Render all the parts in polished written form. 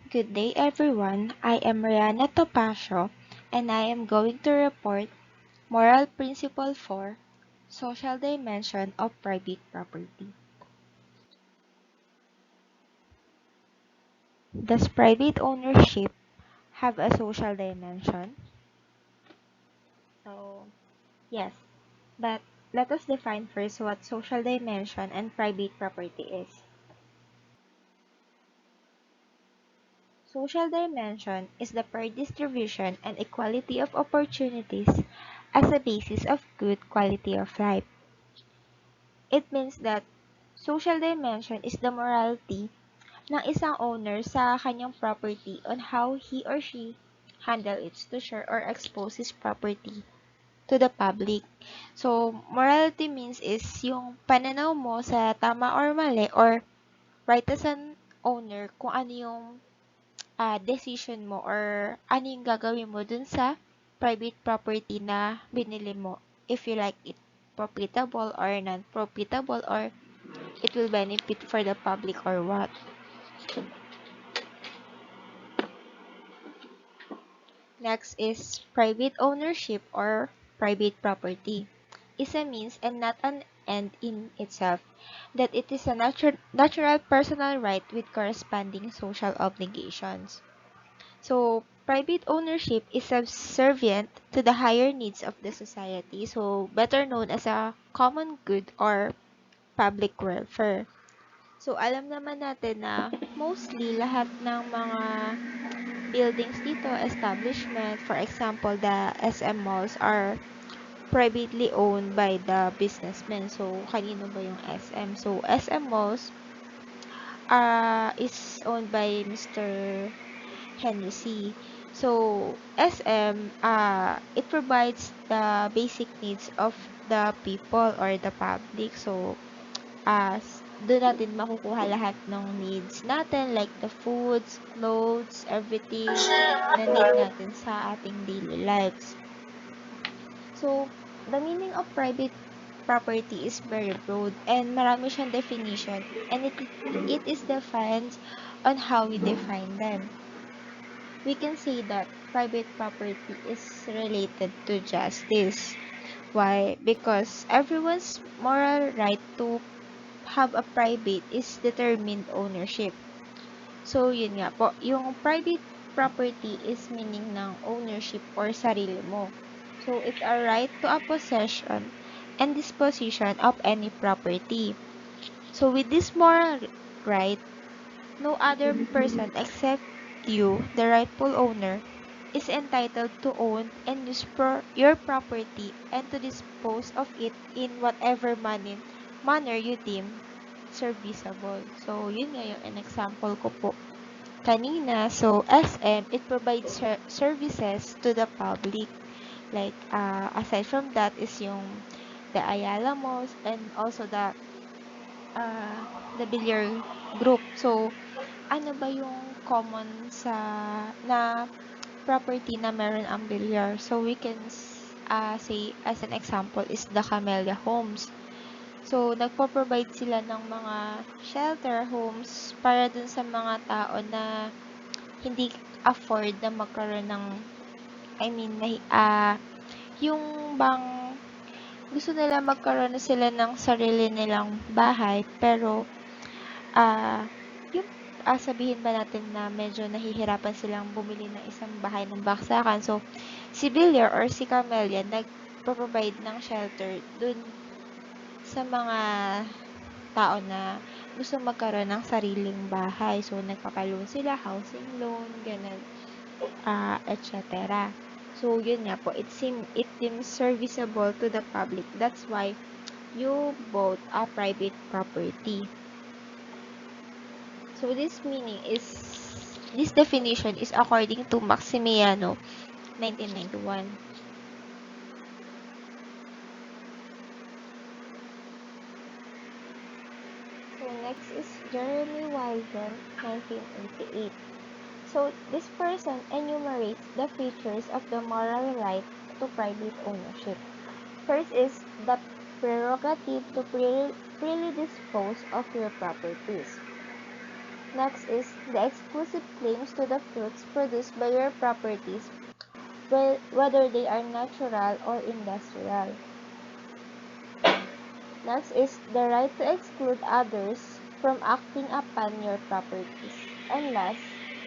Good day, everyone. I am Reana Topacio, and I am going to report Moral Principle 4, Social Dimension of Private Property. Does private ownership have a social dimension? So, yes, but let us define first what social dimension and private property is. Social dimension is the fair distribution and equality of opportunities as a basis of good quality of life. It means that social dimension is the morality ng isang owner sa kanyang property on how he or she handle its to share or expose his property to the public. So, morality means is yung pananaw mo sa tama or mali or right as an owner kung ano yung decision mo or ano yung gagawin mo dun sa private property na binili mo. If you like it profitable or non-profitable or it will benefit for the public or what. Next is private ownership or private property. Is a means and not an end in itself, that it is a natural personal right with corresponding social obligations. So, private ownership is subservient to the higher needs of the society, so better known as a common good or public welfare. So, alam naman natin na mostly lahat ng mga buildings dito, establishment, for example, the SM malls are privately owned by the businessmen. So, kanino ba yung SM? So, SM malls is owned by Mr. Henry C. So, SM, it provides the basic needs of the people or the public. So, doon natin makukuha lahat ng needs natin like the foods, clothes, everything na need natin sa ating daily lives. So, the meaning of private property is very broad and marami siyang definition and it is defined on how we define them. We can say that private property is related to justice. Why? Because everyone's moral right to have a private is determined ownership. So, yun nga po. Yung private property is meaning ng ownership or sarili mo. So, it's a right to a possession and disposition of any property. So, with this moral right, no other person except you, the rightful owner, is entitled to own and use your property and to dispose of it in whatever manner you deem serviceable. So, yun nga yung example ko po kanina. So, SM, it provides services to the public. Like, aside from that is yung the Ayala Malls and also uh, the billiard group. So, ano ba yung common na property na meron ang bilyar? So, we can say as an example is the Camellia Homes. So, nagpo-provide sila ng mga shelter homes para dun sa mga tao na hindi afford na magkaroon ng, I mean, yung bang gusto nila magkaroon na sila ng sarili nilang bahay, pero, yung, sabihin ba natin na medyo nahihirapan silang bumili ng isang bahay ng baksakan. So, si Villar or si Camellia nagpo-provide ng shelter dun sa mga tao na gusto magkaroon ng sariling bahay. So, nagpapaloan sila, housing loan, ganun, etc. So, yun nga po, it seems serviceable to the public. That's why you bought a private property. So, this definition is according to Maximiano, 1991. So, next is Jeremy Wisen, 1988. So, this person enumerates the features of the moral right to private ownership. First is the prerogative to freely dispose of your properties. Next is the exclusive claims to the fruits produced by your properties, whether they are natural or industrial. Next is the right to exclude others from acting upon your properties. And last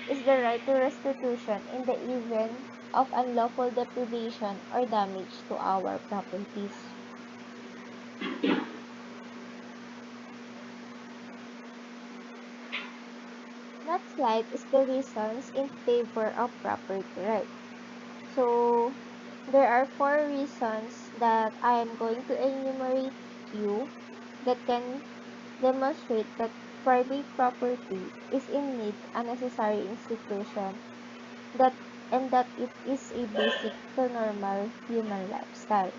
is the right to restitution in the event of unlawful deprivation or damage to our properties. Next slide is the reasons in favor of property right. So, there are four reasons that I am going to enumerate you that can demonstrate that private property is indeed a necessary institution that and that it is a basic to normal human lifestyle.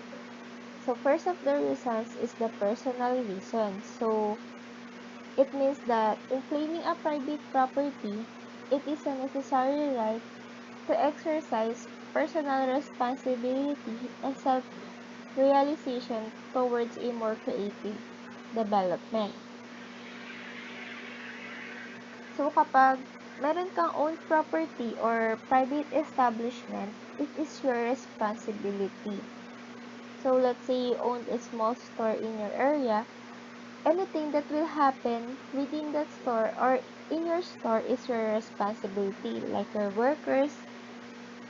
So first of the reasons is the personal reason. So it means that in claiming a private property, it is a necessary right to exercise personal responsibility and self-realization towards a more creative development. So kapag meron kang own property or private establishment, it is your responsibility. So let's say you own a small store in your area, anything that will happen within that store or in your store is your responsibility, like your workers,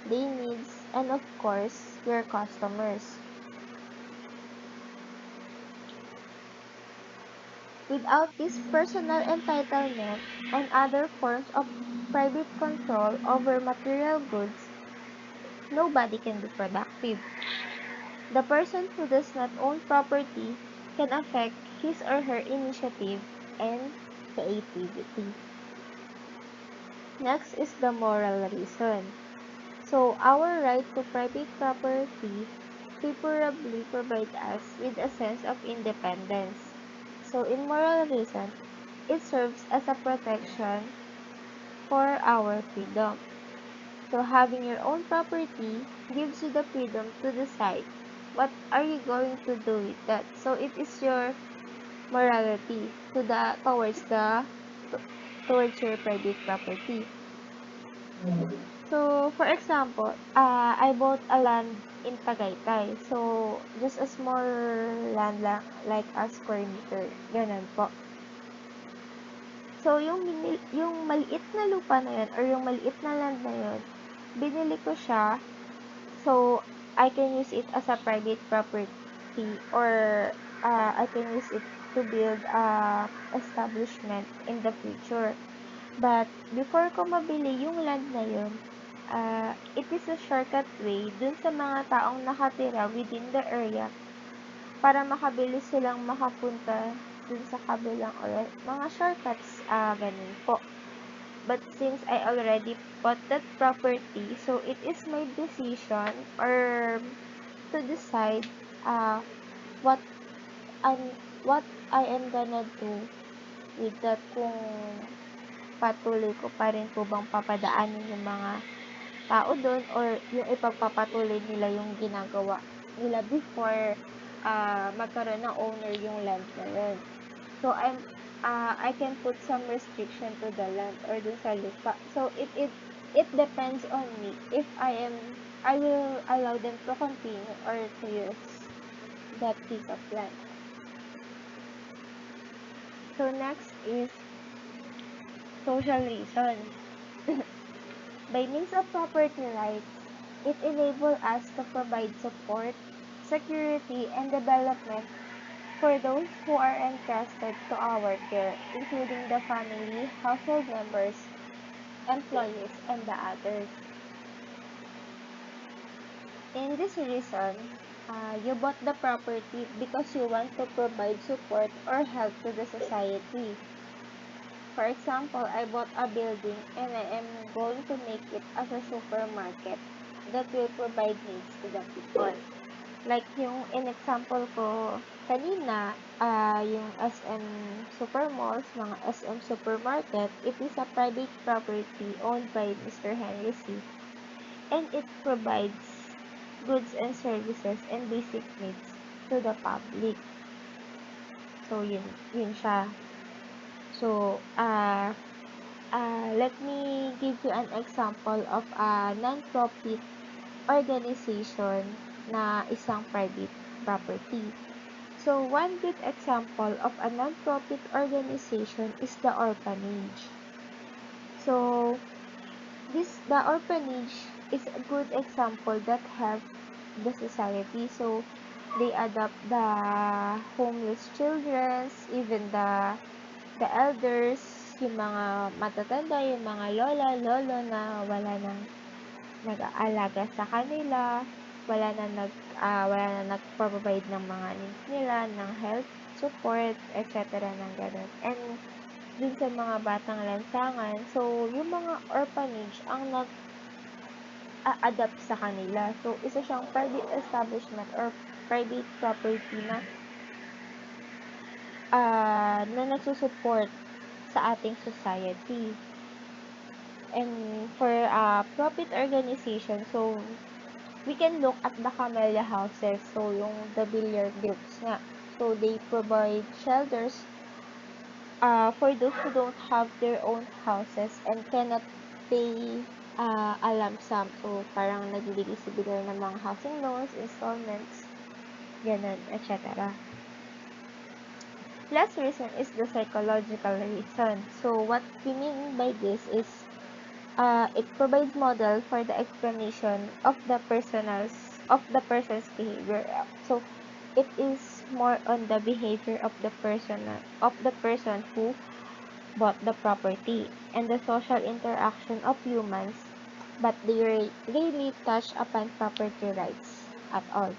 their needs, and of course, your customers. Without this personal entitlement and other forms of private control over material goods, nobody can be productive. The person who does not own property can affect his or her initiative and creativity. Next is the moral reason. So, our right to private property favorably provides us with a sense of independence. So, in moral reason, it serves as a protection for our freedom. So, having your own property gives you the freedom to decide what are you going to do with that. So, it is your morality towards your private property. So, for example, I bought a land in Tagaytay. So, just a small land lang, like a square meter. Ganun po. So, yung maliit na lupa na yun, or yung maliit na land na yun, binili ko siya, so, I can use it as a private property, or I can use it to build a establishment in the future. But, before ko mabili yung land na yun, it is a shortcut way dun sa mga taong nakatira within the area para makabilis silang makapunta dun sa kabilang or mga shortcuts, ganun po. But since I already bought that property, so it is my decision or to decide what I'm what I am gonna do with that, kung patuloy ko pa rin po bang papadaanin yung mga tao doon or yung ipagpapatuloy nila yung ginagawa nila before magkaroon ng owner yung land na yun. So, I can put some restriction to the land or dun sa lupa. So, it depends on me if I will allow them to continue or to use that piece of land. So, next is social reason. By means of property rights, it enables us to provide support, security, and development for those who are entrusted to our care, including the family, household members, employees, and the others. In this reason, you bought the property because you want to provide support or help to the society. For example, I bought a building and I am going to make it as a supermarket that will provide needs to the people. Like yung in example ko kanina, yung SM Supermalls, mga SM Supermarket, it is a private property owned by Mr. Henry C. And it provides goods and services and basic needs to the public. So, yun siya. So, Let me give you an example of a non-profit organization na isang private property. So, one good example of a non-profit organization is the orphanage. So, the orphanage is a good example that help the society. So, they adopt the homeless children, even the elders, yung mga matatanda, yung mga lola, lolo na wala nang nag-aalaga sa kanila, wala na nag-provide ng mga needs nila, ng health support, etc. ng ganun. And dun sa mga batang lansangan, so yung mga orphanage ang nag-a-adapt sa kanila. So isa siyang private establishment or private property na nagsusupport sa ating society. And for profit organization, so we can look at the camellia houses, so yung the billiard groups nga. So they provide shelters for those who don't have their own houses and cannot pay a lump sum. So parang nagbibigay sila ng mga housing loans, installments, ganun, etc. Last reason is the psychological reason. So what we mean by this is it provides model for the explanation of the person's behavior. So it is more on the behavior of the person who bought the property and the social interaction of humans, but they rarely touch upon property rights at all.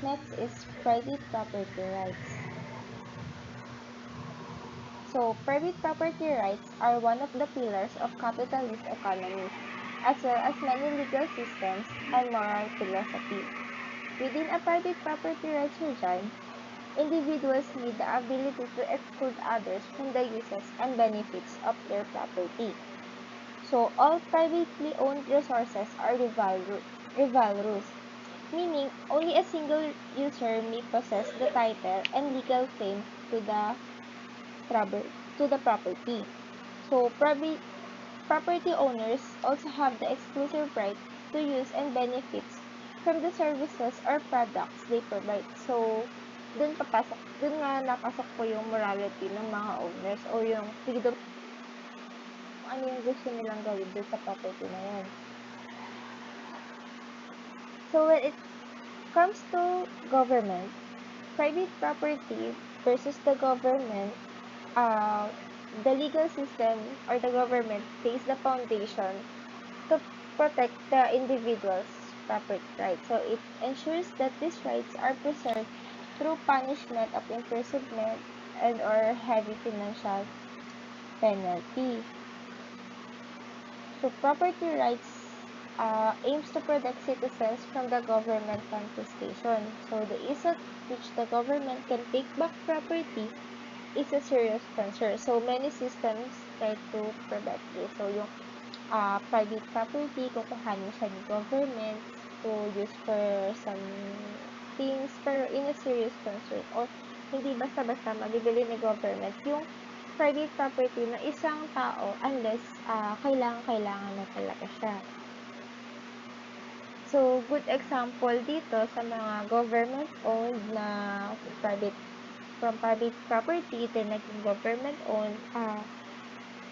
Next is private property rights. So, private property rights are one of the pillars of capitalist economy, as well as many legal systems and moral philosophy. Within a private property rights regime, individuals need the ability to exclude others from the uses and benefits of their property. So, all privately owned resources are rivalrous, meaning only a single user may possess the title and legal claim to the property. So, property owners also have the exclusive right to use and benefits from the services or products they provide. So, dun nga napasok po yung morality ng mga owners o yung freedom kung ano yung gusto nilang gawin dun sa property na yan. So, when it comes to government, private property versus the government, the legal system or the government lays the foundation to protect the individual's property rights. So it ensures that these rights are preserved through punishment of imprisonment and or heavy financial penalty. So property rights aims to protect citizens from the government confiscation. So the ease at which the government can take back property is a serious concern. So many systems try to prevent this. So yung private property, kukuhanin siya ng government to use for some things, pero in a serious concern, or hindi basta-basta mabibili ni government yung private property ng isang tao unless kailangan na talaga siya. So, good example dito sa mga government-owned na from private property then naging government-owned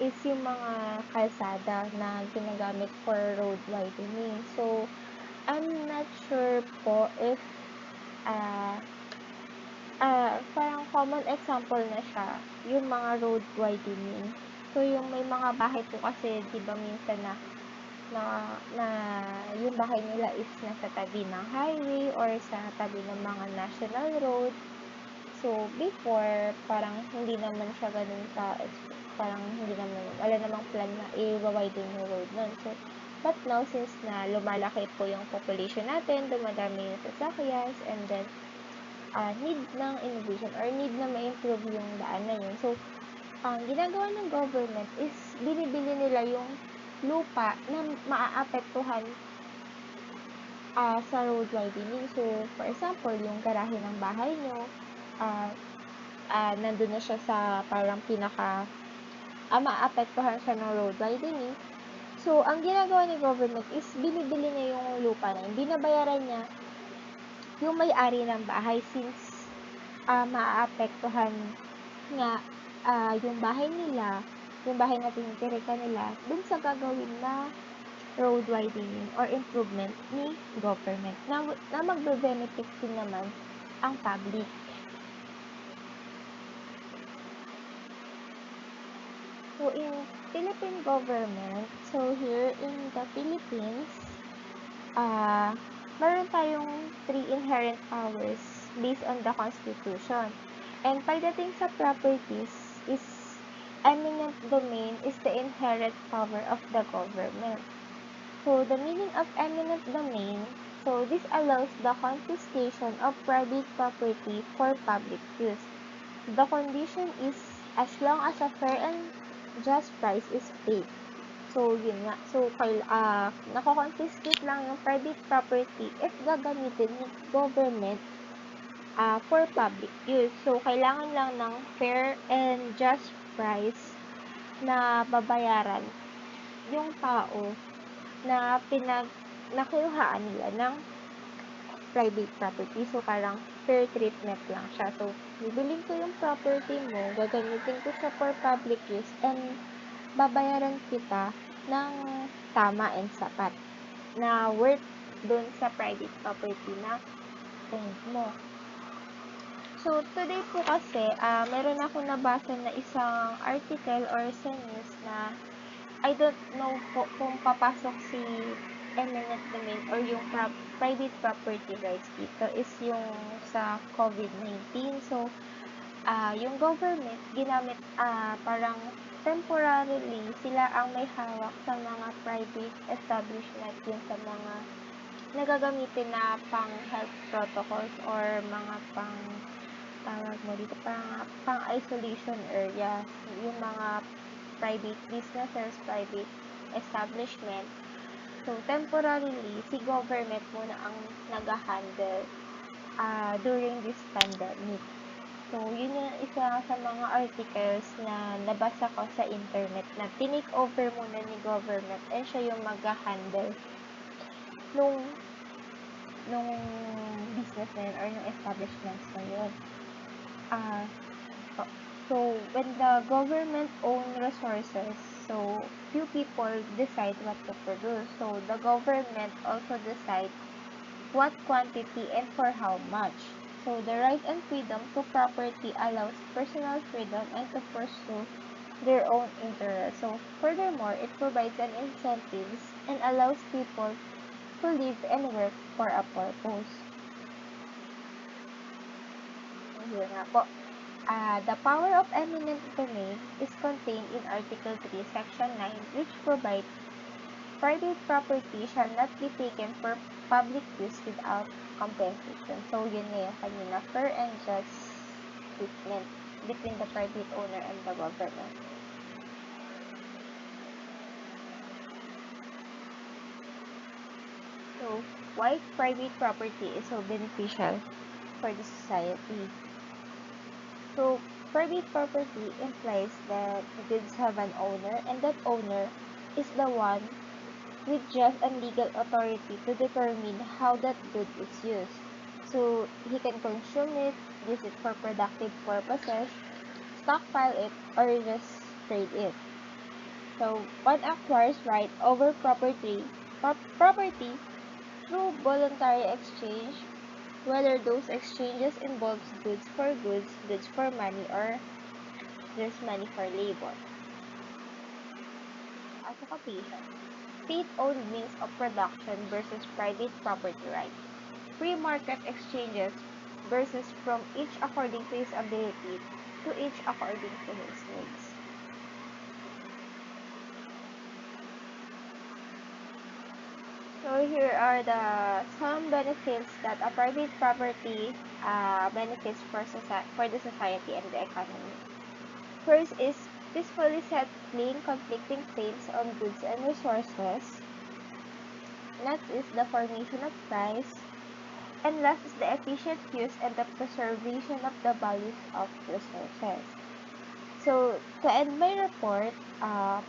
is yung mga kalsada na ginagamit for road widening. So, I'm not sure po if parang common example na siya, yung mga road widening. So, yung may mga bahay po kasi, di ba minsan na yung bahay nila is nasa tabi ng highway or sa tabi ng mga national road. So, before, parang hindi naman siya ganun parang hindi naman, wala namang plan na i-widen yung road nun. So, but now, since na lumalaki po yung population natin, dumadami yung sasakyan, and then, need ng innovation or need na ma-improve yung daan na yun. So, ang ginagawa ng government is binibili nila yung lupa na maaapektuhan sa road widening. So, for example, yung garahe ng bahay nyo, ah, nandun na siya sa parang maapektuhan siya ng road widening. So, ang ginagawa ni government is binibili niya yung lupa na yun. Binabayaran niya yung may-ari ng bahay since maaapektuhan nga yung bahay nila, yung bahay na tinitirikan nila, dun sa gagawin na road widening or improvement ni government na magbe-benefit din naman ang public. So, in Philippine government, so here in the Philippines, ah, meron tayong 3 inherent powers based on the Constitution. And pagdating sa properties is eminent domain is the inherent power of the government. So, the meaning of eminent domain, so this allows the confiscation of private property for public use. The condition is as long as a fair and just price is paid. So, yun nga. So, nako-confiscate lang yung private property if gagamitin ni government for public use. So, kailangan lang ng fair and just price na babayaran yung tao na nakiluhaan nila ng private property. So, parang fair treatment lang siya. So, bibiling ko yung property mo, gagamitin ko siya for public use, and babayaran kita ng tama and sapat na worth dun sa private property na owned mo. So, today po kasi, meron ako nabasa na isang article or sa news na I don't know po kung papasok si eminent domain or yung private property rights dito is yung sa COVID-19. So, yung government ginamit parang temporarily sila ang may hawak sa mga private establishment, yung sa mga nagagamitin na pang health protocols or mga tawag mo dito, pang isolation area, yung mga private businesses, private establishment. So, temporarily, si government muna ang nag-handle during this pandemic. So, yun yung isa sa mga articles na nabasa ko sa internet na tinake over muna ni government and siya yung mag-handle nung business na yun or nung establishments na yun. So, when the government own resources, so few people decide what to produce. So, the government also decide what quantity and for how much. So, the right and freedom to property allows personal freedom and to pursue their own interests. So, furthermore, it provides an incentives and allows people to live and work for a purpose. Here nga po. The power of eminent domain is contained in Article 3, Section 9, which provides private property shall not be taken for public use without compensation. So, yun na yung kanina, fair and just treatment between the private owner and the government. So, why private property is so beneficial for the society? So, private property implies that goods have an owner, and that owner is the one with just and legal authority to determine how that good is used. So, he can consume it, use it for productive purposes, stockpile it, or just trade it. So, one acquires right over property through voluntary exchange, whether those exchanges involves goods for goods, goods for money, or there's money for labor. As a occupation, state-owned means of production versus private property rights. Free market exchanges versus from each according to his ability to each according to his needs. So here are some benefits that a private property benefits for the society and the economy. First is peacefully settling conflicting claims on goods and resources. Next is the formation of price. And last is the efficient use and the preservation of the values of resources. So, to end my report,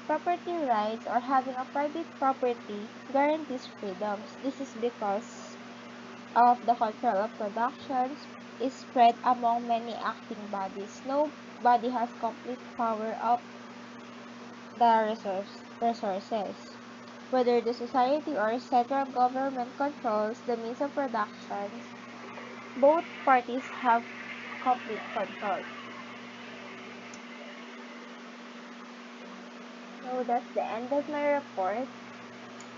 property rights or having a private property guarantees freedoms. This is because of the control of productions is spread among many acting bodies. Nobody has complete power of the resources. Whether the society or central government controls the means of production, both parties have complete control. So that's the end of my report.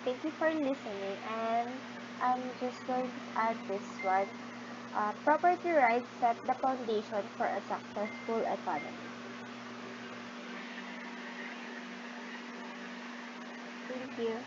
Thank you for listening, and I'm just going to add this one. Property rights set the foundation for a successful economy. Thank you.